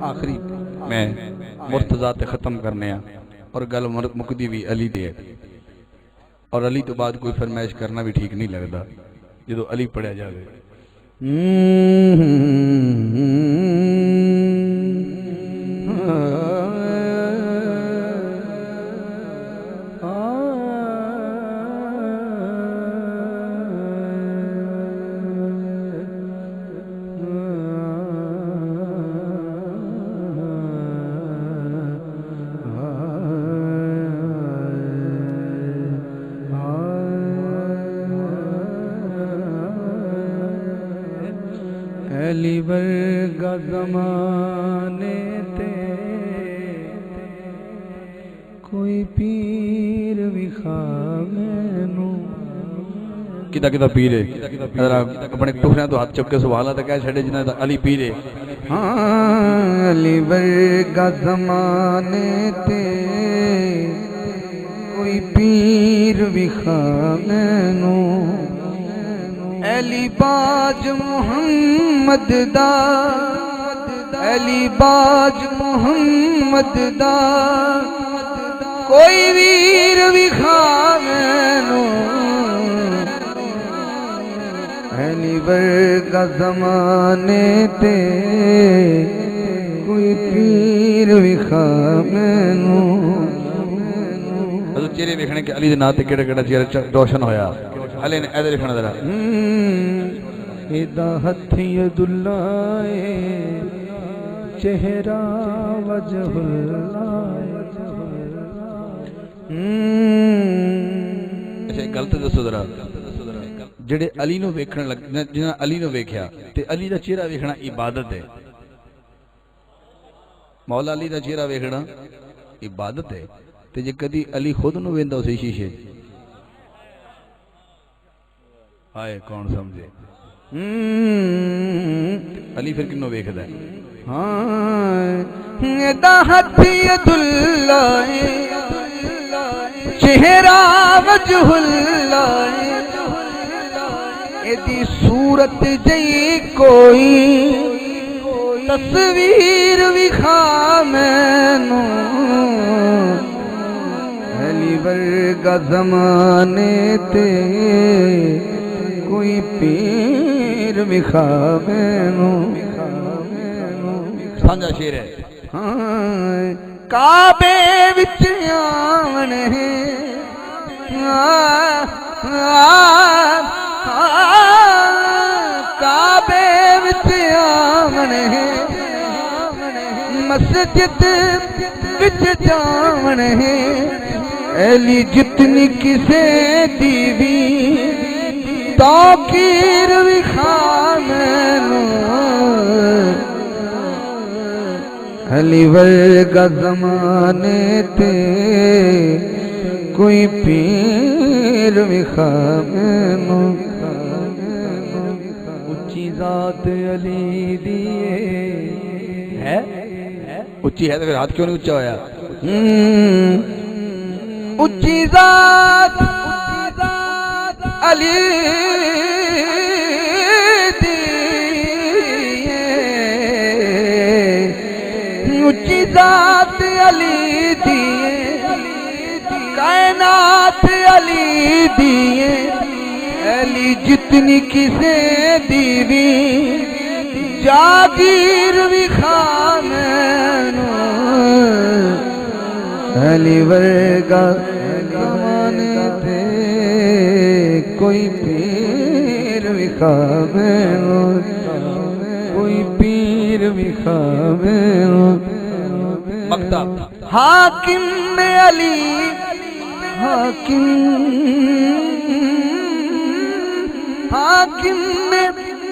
آخری میں مرتضیٰ تے ختم کرنے اور گل مکدی بھی علی دے اور علی تو بعد کوئی فرمائش کرنا بھی ٹھیک نہیں لگتا جدو علی پڑھیا جاوے علی ورگا زمانے تے کوئی پیر وکھاوے کدا کدا پیر ہے اپنے ٹکڑیاں تو ہاتھ چک کے سوالہ تک کہہ چھڑے جنہیں علی پیر ہے ہاں علی ورگا زمانے تے کوئی پیر وکھاوے علی باج محمد دا علی باج محمد دا کوئی ویر وکھاوے علی ورگا زمانے تے کوئی پیر وکھاوے حضرت چہرے دیکھنے کہ علی دے ناتے کیڑا کیڑا چہرہ روشن ہویا علی نے ایدھے لکھنا ذرا ادا ہتھ ید اللہ چہرہ وجہ اللہ اچھا ایک غلط دسو ذرا جڑے علی نو ویکھن لگ جنہاں علی نو ویکھیا تے علی دا چہرہ ویکھنا عبادت ہے مولا علی دا چہرہ ویکھنا عبادت ہے تے جے کدی علی خود نو ویندا اسی شیشے آئے کون سمجھے علی پھر کنوں ویکھدا ہے ہاں دہت ید اللہ چہرہ وجہ اللہ ایدی صورت جئی کوئی تصویر وکھا مینوں علی ورگا زمانے تے کوئی پیر وکھاوے سانجا شیر ہے ہاں کعبے وچ آونے کعبے وچ آونے مسجد وچ جاونے علی جتنی کسے دی بھی تاکیر وکھاوے علی ورگا زمانے تے کوئی پیر وکھاوے اچھی ذات علی دیے ہے اچھی ہے تو پھر ہاتھ کیوں نہیں اچھا ہویا اچھی ذات علی اچھی ذات علی دیے کائنات علی دیے علی جتنی کسے دیوی جاگیر وکھاوے علی ورگا زمانے تے کوئی پیر وکھاوے کوئی پیر وکھاوے مکتب حاکم علی حاکم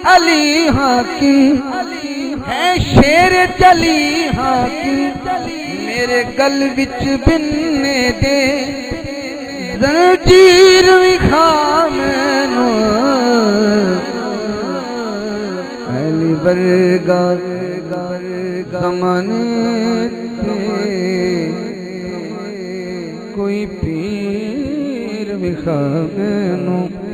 علی حاکم ہے شیر چلی حاکم میرے گل وچ بننے دے زنجیر وکھا مینوں علی ورگا زمانے تے کوئی پیر وکھا مینوں